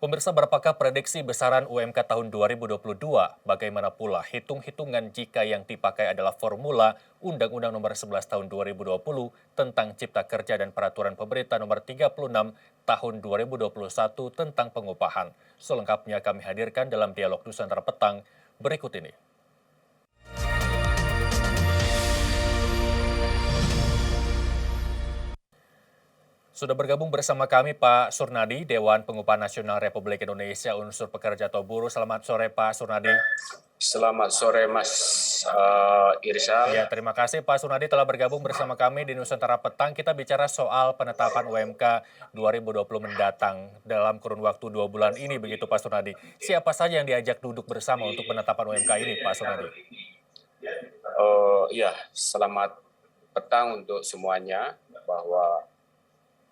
Pemirsa, berapakah prediksi besaran UMK tahun 2022? Bagaimana pula hitung-hitungan jika yang dipakai adalah formula Undang-Undang Nomor 11 Tahun 2020 tentang Cipta Kerja dan Peraturan Pemerintah Nomor 36 Tahun 2021 tentang pengupahan? Selengkapnya kami hadirkan dalam dialog Nusantara Petang berikut ini. Sudah bergabung bersama kami Pak Surnadi, Dewan Pengupahan Nasional Republik Indonesia Unsur Pekerja atau Buruh. Selamat sore Pak Surnadi. Selamat sore Mas Irsal. Ya, terima kasih Pak Surnadi telah bergabung bersama kami di Nusantara Petang. Kita bicara soal penetapan UMK 2020 mendatang dalam kurun waktu 2 bulan ini, begitu Pak Surnadi. Siapa saja yang diajak duduk bersama untuk penetapan UMK ini, Pak Surnadi? Ya, selamat petang untuk semuanya, bahwa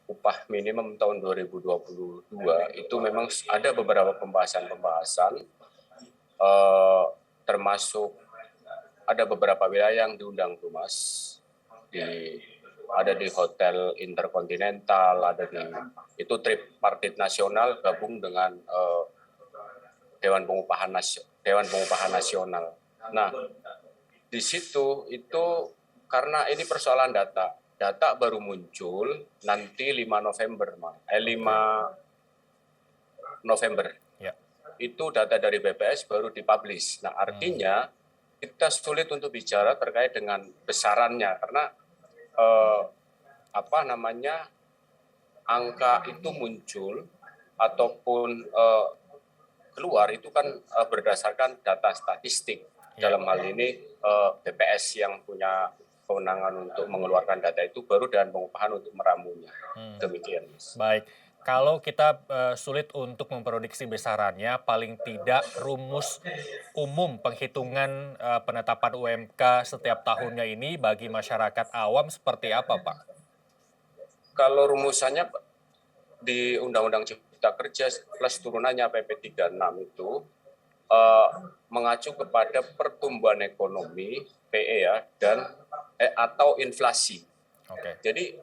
upah minimum tahun 2022 itu memang ada beberapa pembahasan-pembahasan, termasuk ada beberapa wilayah yang diundang tuh Mas, ada di Hotel Interkontinental, ada di itu tripartit nasional gabung dengan Dewan Pengupahan Nasional. Nah, di situ itu karena ini persoalan data baru muncul nanti 5 November. Ya. Itu data dari BPS baru dipublish. Nah, artinya kita sulit untuk bicara terkait dengan besarannya karena angka itu muncul ataupun keluar itu kan berdasarkan data statistik. Dalam hal ini BPS yang punya kewenangan untuk mengeluarkan data itu baru Dewan Pengupahan untuk meramunya. Demikian, Mas. Baik, kalau kita sulit untuk memprediksi besarannya, paling tidak rumus umum penghitungan penetapan UMK setiap tahunnya ini bagi masyarakat awam seperti apa, Pak? Kalau rumusannya di Undang-Undang Cipta Kerja plus turunannya PP 36 itu mengacu kepada pertumbuhan ekonomi PE ya dan atau inflasi. Oke. Jadi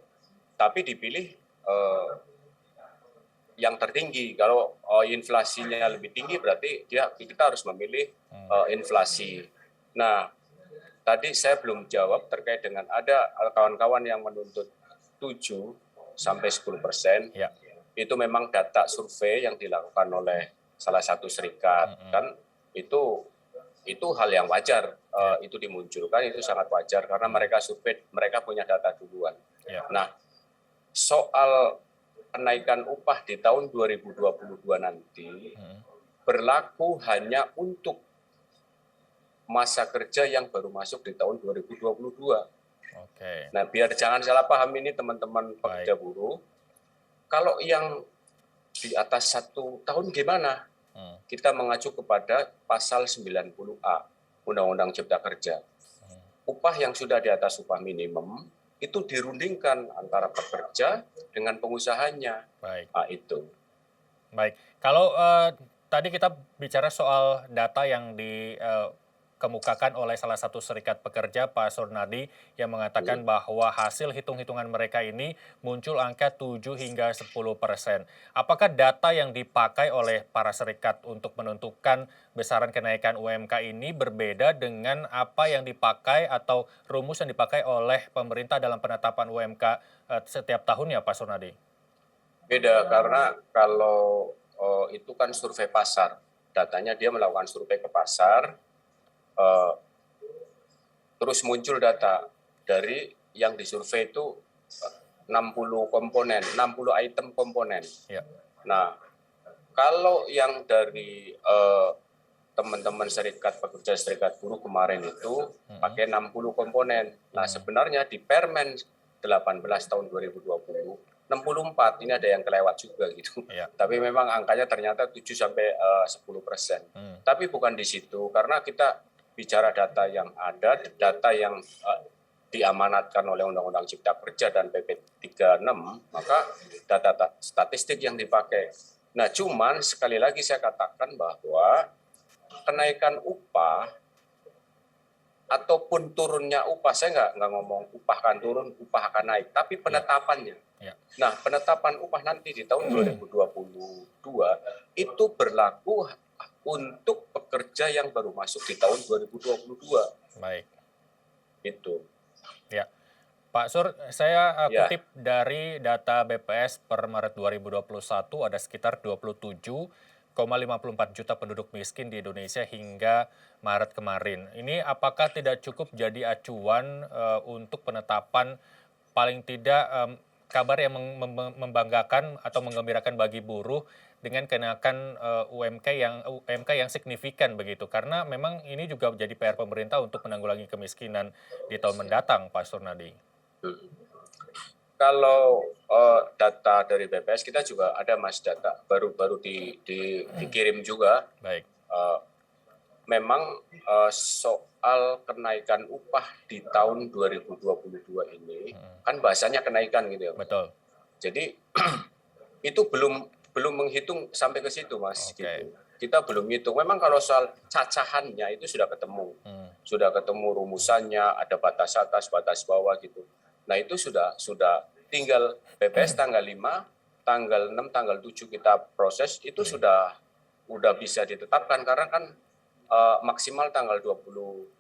tapi dipilih yang tertinggi. Kalau inflasinya lebih tinggi berarti kita harus memilih inflasi. Nah, tadi saya belum jawab terkait dengan ada kawan-kawan yang menuntut 7 sampai 10%. Ya. Itu memang data survei yang dilakukan oleh salah satu serikat. Kan itu hal yang wajar, itu dimunculkan, itu sangat wajar karena mereka survei, mereka punya data duluan. Ya. Nah, soal kenaikan upah di tahun 2022 nanti berlaku hanya untuk masa kerja yang baru masuk di tahun 2022. Oke. Nah, biar jangan salah paham ini teman-teman pekerja buruh, kalau yang di atas 1 tahun gimana? Kita mengacu kepada pasal 90A Undang-Undang Cipta Kerja. Upah yang sudah di atas upah minimum itu dirundingkan antara pekerja dengan pengusahanya. Baik. Itu. Baik, kalau tadi kita bicara soal data yang dikemukakan oleh salah satu serikat pekerja, Pak Surnadi, yang mengatakan bahwa hasil hitung-hitungan mereka ini muncul angka 7 hingga 10%. Apakah data yang dipakai oleh para serikat untuk menentukan besaran kenaikan UMK ini berbeda dengan apa yang dipakai atau rumus yang dipakai oleh pemerintah dalam penetapan UMK setiap tahunnya, Pak Surnadi? Beda, karena kalau itu kan survei pasar. Datanya dia melakukan survei ke pasar, terus muncul data dari yang disurvei itu 60 komponen, 60 item komponen. Ya. Nah, kalau yang dari teman-teman serikat pekerja serikat buruh kemarin itu pakai 60 komponen. Nah, sebenarnya di Permen 18 tahun 2020 64, ini ada yang kelewat juga gitu. Ya. Tapi memang angkanya ternyata 7 sampai 10%. Tapi bukan di situ, karena kita bicara data yang ada, data yang diamanatkan oleh Undang-Undang Cipta Kerja dan PP 36, maka data statistik yang dipakai. Nah, cuman sekali lagi saya katakan bahwa kenaikan upah ataupun turunnya upah, saya nggak ngomong upah akan turun, upah akan naik, tapi penetapannya. Ya. Nah, penetapan upah nanti di tahun 2022 itu berlaku untuk pekerja yang baru masuk di tahun 2022. Baik. Itu. Ya. Pak Sur, saya Ya. kutip dari data BPS per Maret 2021 ada sekitar 27,54 juta penduduk miskin di Indonesia hingga Maret kemarin. Ini apakah tidak cukup jadi acuan untuk penetapan paling tidak kabar yang membanggakan atau menggembirakan bagi buruh dengan kenaikan UMK yang signifikan begitu? Karena memang ini juga menjadi PR pemerintah untuk menanggulangi kemiskinan di tahun mendatang, Pak Surnadi. Kalau data dari BPS kita juga ada Mas, data baru dikirim juga. Baik. Memang soal kenaikan upah di tahun 2022 ini kan bahasanya kenaikan gitu ya. Betul. Jadi itu belum menghitung sampai ke situ Mas. Oke. Gitu. Kita belum hitung. Memang kalau soal cacahannya itu sudah ketemu. Sudah ketemu rumusannya, ada batas atas, batas bawah gitu. Nah, itu sudah tinggal BPS tanggal 5, tanggal 6, tanggal 7 kita proses, itu sudah bisa ditetapkan karena kan maksimal tanggal 21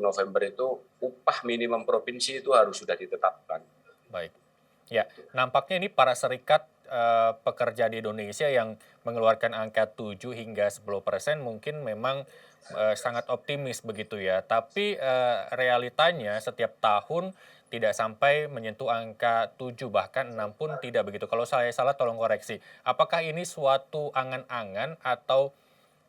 November itu upah minimum provinsi itu harus sudah ditetapkan. Baik. Ya, nampaknya ini para serikat pekerja di Indonesia yang mengeluarkan angka 7 hingga 10% mungkin memang sangat optimis begitu ya. Tapi realitanya setiap tahun tidak sampai menyentuh angka 7 bahkan 6 pun tidak begitu. Kalau saya salah tolong koreksi. Apakah ini suatu angan-angan atau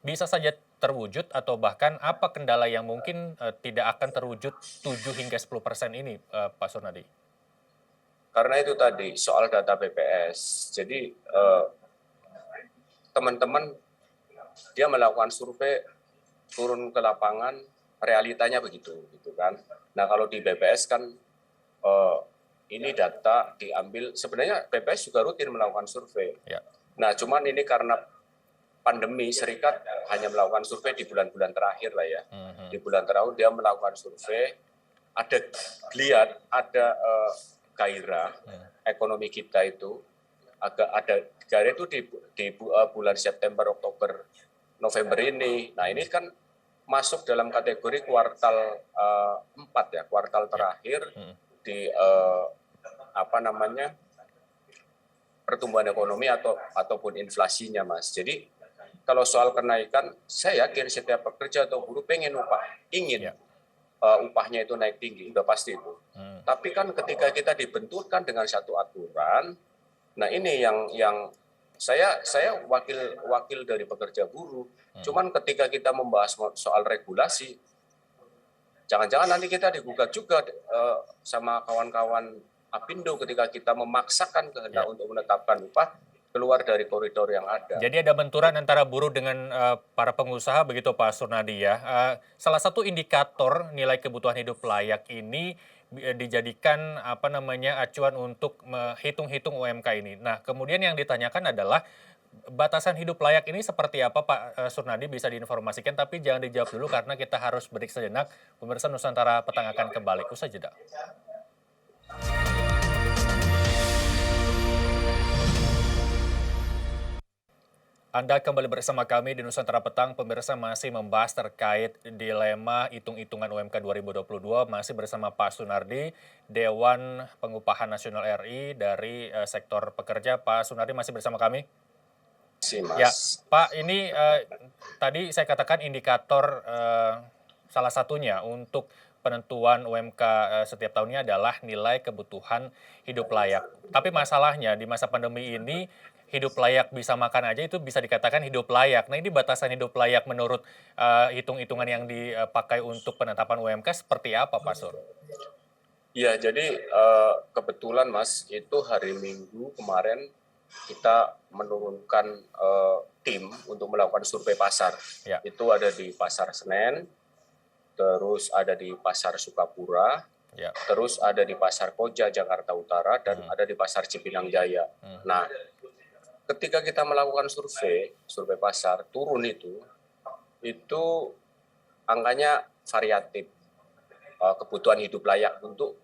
bisa saja terwujud atau bahkan apa kendala yang mungkin tidak akan terwujud 7 hingga 10% ini Pak Surnadi? Karena itu tadi soal data BPS. Jadi teman-teman dia melakukan survei, turun ke lapangan, realitanya begitu, gitu kan. Nah kalau di BPS kan ini data diambil, sebenarnya BPS juga rutin melakukan survei. Ya. Nah cuman ini karena pandemi, serikat hanya melakukan survei di bulan-bulan terakhir lah ya. Di bulan terakhir dia melakukan survei, ada geliat, ada gairah ekonomi kita itu agak ada gairah itu di bulan September, Oktober, November ini. Nah ini kan masuk dalam kategori kuartal 4 ya, kuartal terakhir di pertumbuhan ekonomi ataupun inflasinya Mas. Jadi kalau soal kenaikan, saya yakin setiap pekerja atau buruh ingin upahnya itu naik tinggi, udah pasti itu. Tapi kan ketika kita dibenturkan dengan satu aturan, nah ini yang saya wakil dari pekerja buruh. Cuman ketika kita membahas soal regulasi, jangan-jangan nanti kita digugat juga sama kawan-kawan Apindo ketika kita memaksakan kehendak untuk menetapkan upah keluar dari koridor yang ada. Jadi ada benturan antara buruh dengan para pengusaha begitu Pak Surnadi ya. Salah satu indikator nilai kebutuhan hidup layak ini dijadikan acuan untuk menghitung-hitung UMK ini. Nah, kemudian yang ditanyakan adalah batasan hidup layak ini seperti apa Pak Surnadi, bisa diinformasikan tapi jangan dijawab dulu karena kita harus break sejenak. Pemirsa Nusantara Petang akan kembali usai jeda. Anda kembali bersama kami di Nusantara Petang. Pemirsa masih membahas terkait dilema hitung-hitungan UMK 2022. Masih bersama Pak Sunardi, Dewan Pengupahan Nasional RI dari sektor pekerja. Pak Sunardi masih bersama kami? Mas. Ya, Pak, ini tadi saya katakan indikator salah satunya untuk penentuan UMK setiap tahunnya adalah nilai kebutuhan hidup layak. Tapi masalahnya di masa pandemi ini, hidup layak bisa makan aja itu bisa dikatakan hidup layak. Nah ini batasan hidup layak menurut hitung-hitungan yang dipakai untuk penetapan UMK seperti apa Pak Sur? Ya jadi kebetulan Mas, itu hari Minggu kemarin kita menurunkan tim untuk melakukan survei pasar. Ya. Itu ada di Pasar Senen, terus ada di Pasar Sukapura, terus ada di Pasar Koja Jakarta Utara, dan ada di Pasar Cipinang Jaya. Nah, ketika kita melakukan survei pasar turun itu angkanya variatif. Kebutuhan hidup layak untuk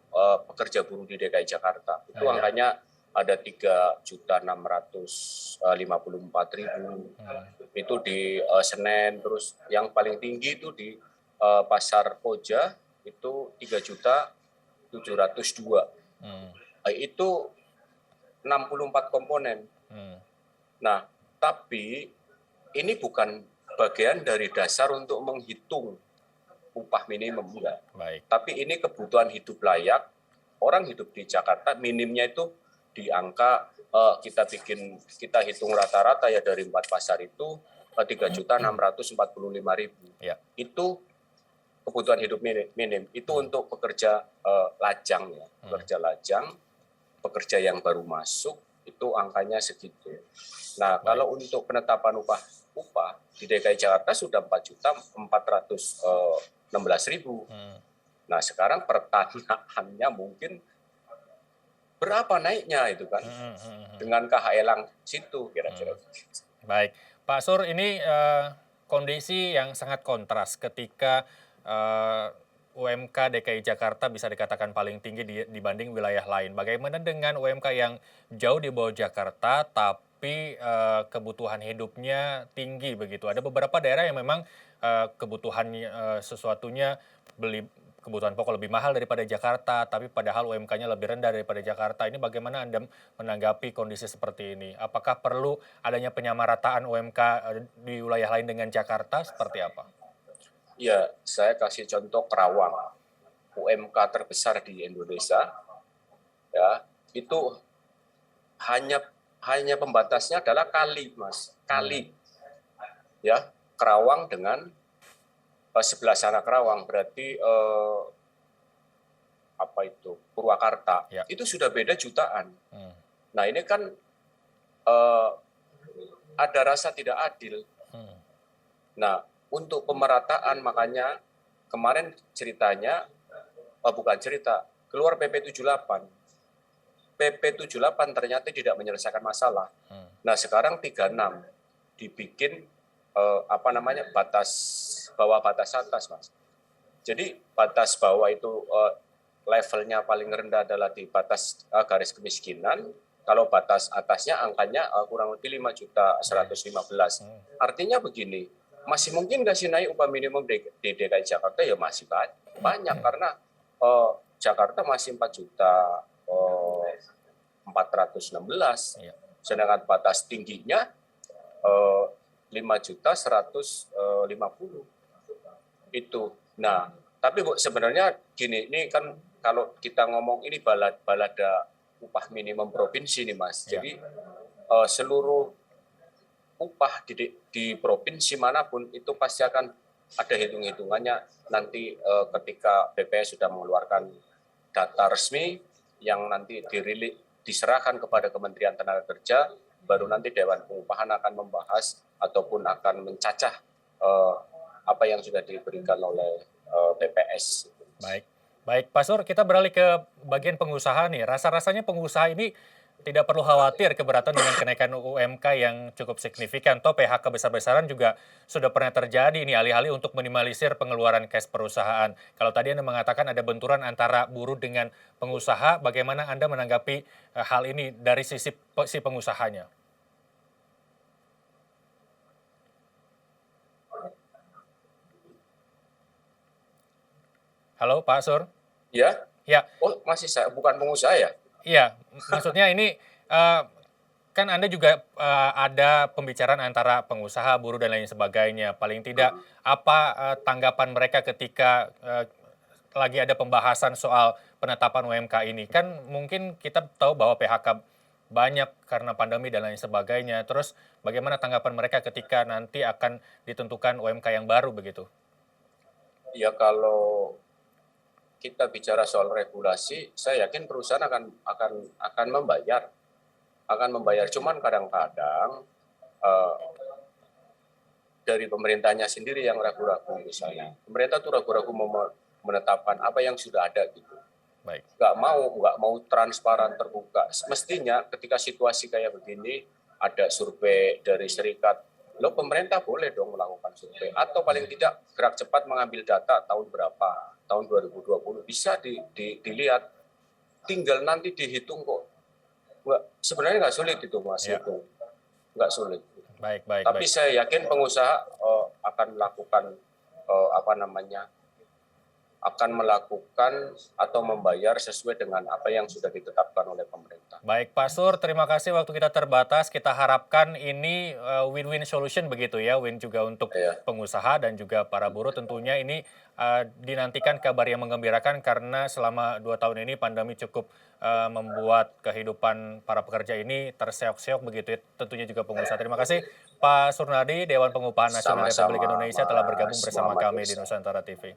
pekerja buruh di DKI Jakarta. Itu angkanya ada 3.654.000. Itu di Senen, terus yang paling tinggi itu di Pasar Koja itu 3.702. Itu 64 komponen. Nah, tapi ini bukan bagian dari dasar untuk menghitung upah minimum, enggak. Tapi ini kebutuhan hidup layak. Orang hidup di Jakarta minimnya itu di angka kita hitung rata-rata ya dari 4 pasar itu 3.645.000. Itu kebutuhan hidup minim. Itu untuk pekerja lajang ya, pekerja lajang, pekerja yang baru masuk itu angkanya segitu. Nah, kalau untuk penetapan upah di DKI Jakarta sudah 4.416.000. Nah, sekarang pertanyaannya mungkin berapa naiknya itu kan dengan KHL situ kira-kira. Baik, Pak Sur, ini kondisi yang sangat kontras ketika UMK DKI Jakarta bisa dikatakan paling tinggi dibanding wilayah lain. Bagaimana dengan UMK yang jauh di bawah Jakarta tapi kebutuhan hidupnya tinggi begitu? Ada beberapa daerah yang memang kebutuhan sesuatunya kebutuhan pokok lebih mahal daripada Jakarta, tapi padahal UMK-nya lebih rendah daripada Jakarta. Ini bagaimana Anda menanggapi kondisi seperti ini? Apakah perlu adanya penyamarataan UMK di wilayah lain dengan Jakarta? Seperti apa? Ya, saya kasih contoh Kerawang, UMK terbesar di Indonesia. Ya, itu hanya pembatasnya adalah kali, Mas. Kali. Ya, Kerawang dengan sebelah sana Kerawang berarti Purwakarta. Itu sudah beda jutaan. Nah, ini kan ada rasa tidak adil. Nah, untuk pemerataan makanya kemarin ceritanya keluar PP 78. PP 78 ternyata tidak menyelesaikan masalah. Nah, sekarang 36 dibikin bawah batas atas, Mas. Jadi batas bawah itu levelnya paling rendah adalah di batas garis kemiskinan. Kalau batas atasnya angkanya kurang lebih 5.115.000. Artinya begini, masih mungkin nggak sih naik upah minimum di DKI Jakarta? Ya masih banyak karena Jakarta masih 4.416, sedangkan batas tingginya 5.150 itu. Nah, tapi sebenarnya gini, ini kan kalau kita ngomong ini balada upah minimum provinsi nih, Mas. Jadi seluruh upah di provinsi manapun itu pasti akan ada hitung-hitungannya nanti ketika BPS sudah mengeluarkan data resmi yang nanti diserahkan kepada Kementerian Tenaga Kerja, baru nanti Dewan Pengupahan akan membahas ataupun akan mencacah apa yang sudah diberikan oleh BPS. Baik, Pak Sur, kita beralih ke bagian pengusaha nih. Rasa-rasanya pengusaha ini tidak perlu khawatir keberatan dengan kenaikan UMK yang cukup signifikan. Toh PHK besar-besaran juga sudah pernah terjadi ini alih-alih untuk minimalisir pengeluaran cash perusahaan. Kalau tadi Anda mengatakan ada benturan antara buruh dengan pengusaha, bagaimana Anda menanggapi hal ini dari sisi si pengusahanya? Halo, Pak Sur? Ya? Ya. Oh, masih saya bukan pengusaha ya? Iya, maksudnya ini kan Anda juga ada pembicaraan antara pengusaha, buruh, dan lain sebagainya. Paling tidak, apa tanggapan mereka ketika lagi ada pembahasan soal penetapan UMK ini? Kan mungkin kita tahu bahwa PHK banyak karena pandemi dan lain sebagainya. Terus bagaimana tanggapan mereka ketika nanti akan ditentukan UMK yang baru begitu? Ya, kalau kita bicara soal regulasi, saya yakin perusahaan akan membayar, Cuman kadang-kadang dari pemerintahnya sendiri yang ragu-ragu misalnya. Pemerintah tuh ragu-ragu menetapkan apa yang sudah ada gitu. Nggak mau transparan terbuka. Mestinya ketika situasi kayak begini, ada survei dari serikat Lo pemerintah boleh dong melakukan survei atau paling tidak gerak cepat mengambil data tahun berapa, tahun 2020 bisa dilihat, tinggal nanti dihitung kok. Sebenarnya nggak sulit itu Mas, Ya. hitung, nggak sulit. Baik, baik, Tapi baik. saya yakin pengusaha akan melakukan akan melakukan atau membayar sesuai dengan apa yang sudah ditetapkan oleh pemerintah. Baik, Pak Sur, terima kasih waktu kita terbatas. Kita harapkan ini win-win solution begitu ya, win juga untuk Ya, pengusaha dan juga para buruh. Tentunya ini dinantikan kabar yang menggembirakan karena selama 2 tahun ini pandemi cukup membuat kehidupan para pekerja ini terseok-seok begitu ya, tentunya juga pengusaha. Terima kasih Pak Surnadi, Dewan Pengupahan Nasional Republik sama-sama Indonesia telah bergabung Mas bersama Muhammad kami di Irsa. Nusantara TV.